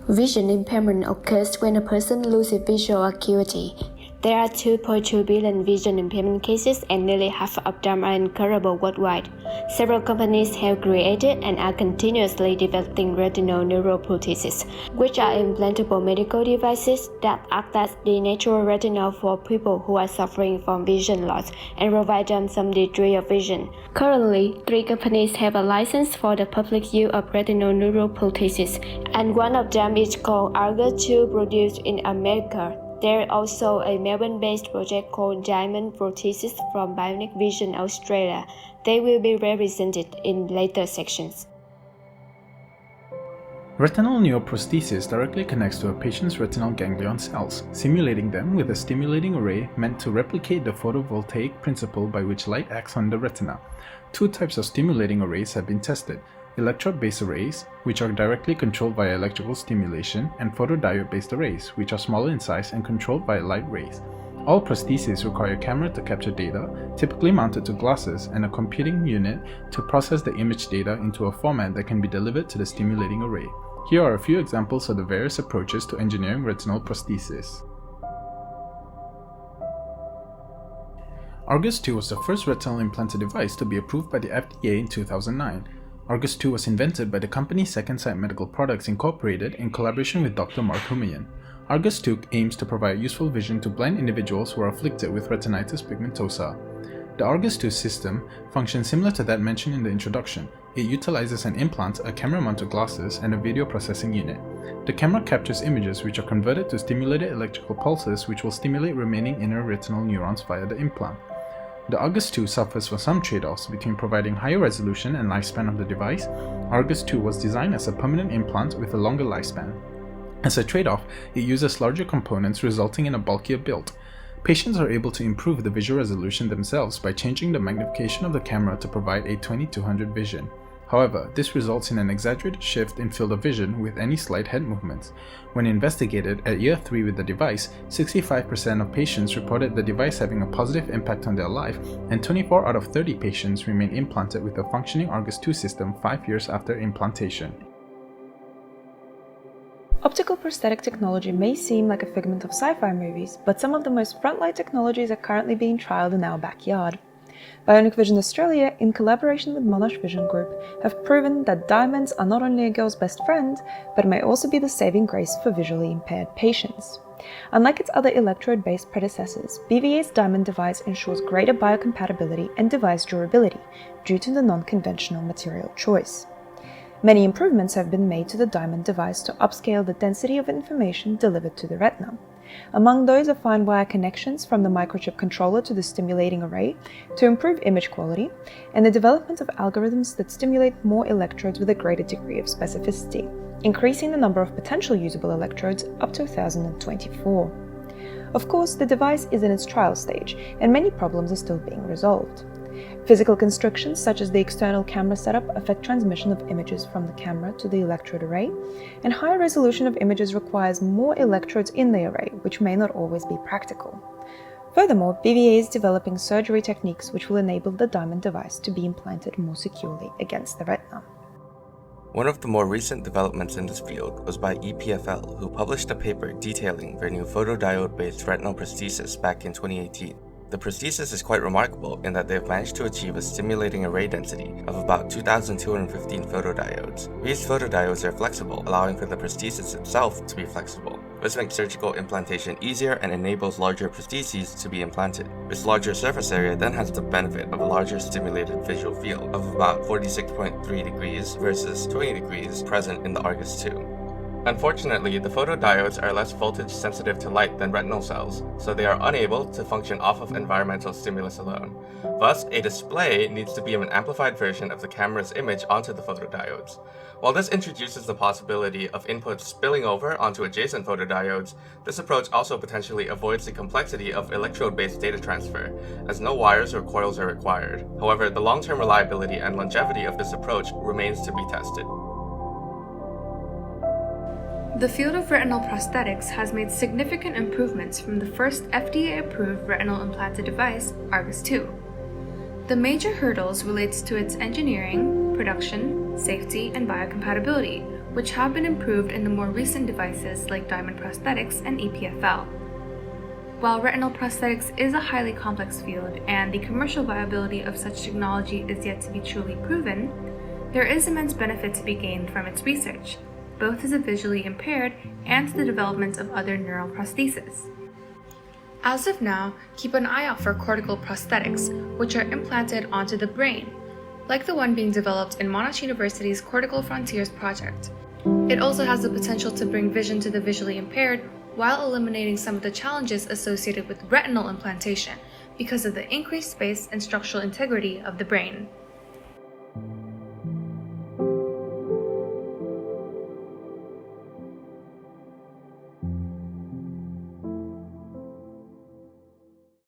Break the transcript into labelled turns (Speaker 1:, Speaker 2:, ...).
Speaker 1: Vision impairment occurs when a person loses visual acuity. There are 2.2 billion vision impairment cases and nearly half of them are incurable worldwide. Several companies have created and are continuously developing retinal neuroprostheses, which are implantable medical devices that act as the natural retinal for people who are suffering from vision loss and provide them some degree of vision. Currently, 3 companies have a license for the public use of retinal neuroprostheses, and one of them is called Argus 2, produced in America. There is also a Melbourne-based project called Diamond Prostheses from Bionic Vision Australia. They will be represented in later sections.
Speaker 2: Retinal neuroprosthesis directly connects to a patient's retinal ganglion cells, simulating them with a stimulating array meant to replicate the photovoltaic principle by which light acts on the retina. 2 types of stimulating arrays have been tested: electrode-based arrays, which are directly controlled via electrical stimulation, and photodiode-based arrays, which are smaller in size and controlled by light rays. All prostheses require a camera to capture data, typically mounted to glasses, and a computing unit to process the image data into a format that can be delivered to the stimulating array. Here are a few examples of the various approaches to engineering retinal prostheses. Argus 2 was the first retinal implanted device to be approved by the FDA in 2009. Argus 2 was invented by the company Second Sight Medical Products Incorporated in collaboration with Dr. Mark Humayan. Argus 2 aims to provide useful vision to blind individuals who are afflicted with retinitis pigmentosa. The Argus 2 system functions similar to that mentioned in the introduction. It utilizes an implant, a camera-mounted glasses, and a video processing unit. The camera captures images which are converted to stimulated electrical pulses which will stimulate remaining inner retinal neurons via the implant. The Argus 2 suffers from some trade-offs between providing higher resolution and lifespan of the device. Argus 2 was designed as a permanent implant with a longer lifespan. As a trade-off, it uses larger components resulting in a bulkier build. Patients are able to improve the visual resolution themselves by changing the magnification of the camera to provide a 20-200 vision. However, this results in an exaggerated shift in field of vision with any slight head movements. When investigated at year 3 with the device, 65% of patients reported the device having a positive impact on their life, and 24 out of 30 patients remain implanted with a functioning Argus 2 system 5 years after implantation.
Speaker 3: Optical prosthetic technology may seem like a figment of sci-fi movies, but some of the most frontline technologies are currently being trialed in our backyard. Bionic Vision Australia, in collaboration with Monash Vision Group, have proven that diamonds are not only a girl's best friend, but may also be the saving grace for visually impaired patients. Unlike its other electrode-based predecessors, BVA's diamond device ensures greater biocompatibility and device durability due to the non-conventional material choice. Many improvements have been made to the diamond device to upscale the density of information delivered to the retina. Among those are fine wire connections from the microchip controller to the stimulating array to improve image quality, and the development of algorithms that stimulate more electrodes with a greater degree of specificity, increasing the number of potential usable electrodes up to 1,024. Of course, the device is in its trial stage, and many problems are still being resolved. Physical constrictions such as the external camera setup affect transmission of images from the camera to the electrode array, and higher resolution of images requires more electrodes in the array, which may not always be practical. Furthermore, BVA is developing surgery techniques which will enable the diamond device to be implanted more securely against the retina.
Speaker 4: One of the more recent developments in this field was by EPFL, who published a paper detailing their new photodiode-based retinal prosthesis back in 2018. The prosthesis is quite remarkable in that they have managed to achieve a stimulating array density of about 2,215 photodiodes. These photodiodes are flexible, allowing for the prosthesis itself to be flexible. This makes surgical implantation easier and enables larger prostheses to be implanted. This larger surface area then has the benefit of a larger stimulated visual field of about 46.3 degrees versus 20 degrees present in the Argus 2. Unfortunately, the photodiodes are less voltage sensitive to light than retinal cells, so they are unable to function off of environmental stimulus alone. Thus, a display needs to be an amplified version of the camera's image onto the photodiodes. While this introduces the possibility of inputs spilling over onto adjacent photodiodes, this approach also potentially avoids the complexity of electrode-based data transfer, as no wires or coils are required. However, the long-term reliability and longevity of this approach remains to be tested.
Speaker 5: The field of retinal prosthetics has made significant improvements from the first FDA-approved retinal implanted device, Argus 2. The major hurdles relates to its engineering, production, safety, and biocompatibility, which have been improved in the more recent devices like diamond prosthetics and EPFL. While retinal prosthetics is a highly complex field and the commercial viability of such technology is yet to be truly proven, there is immense benefit to be gained from its research, both as a visually impaired and to the development of other neural prostheses. As of now, keep an eye out for cortical prosthetics, which are implanted onto the brain, like the one being developed in Monash University's Cortical Frontiers project. It also has the potential to bring vision to the visually impaired while eliminating some of the challenges associated with retinal implantation because of the increased space and structural integrity of the brain.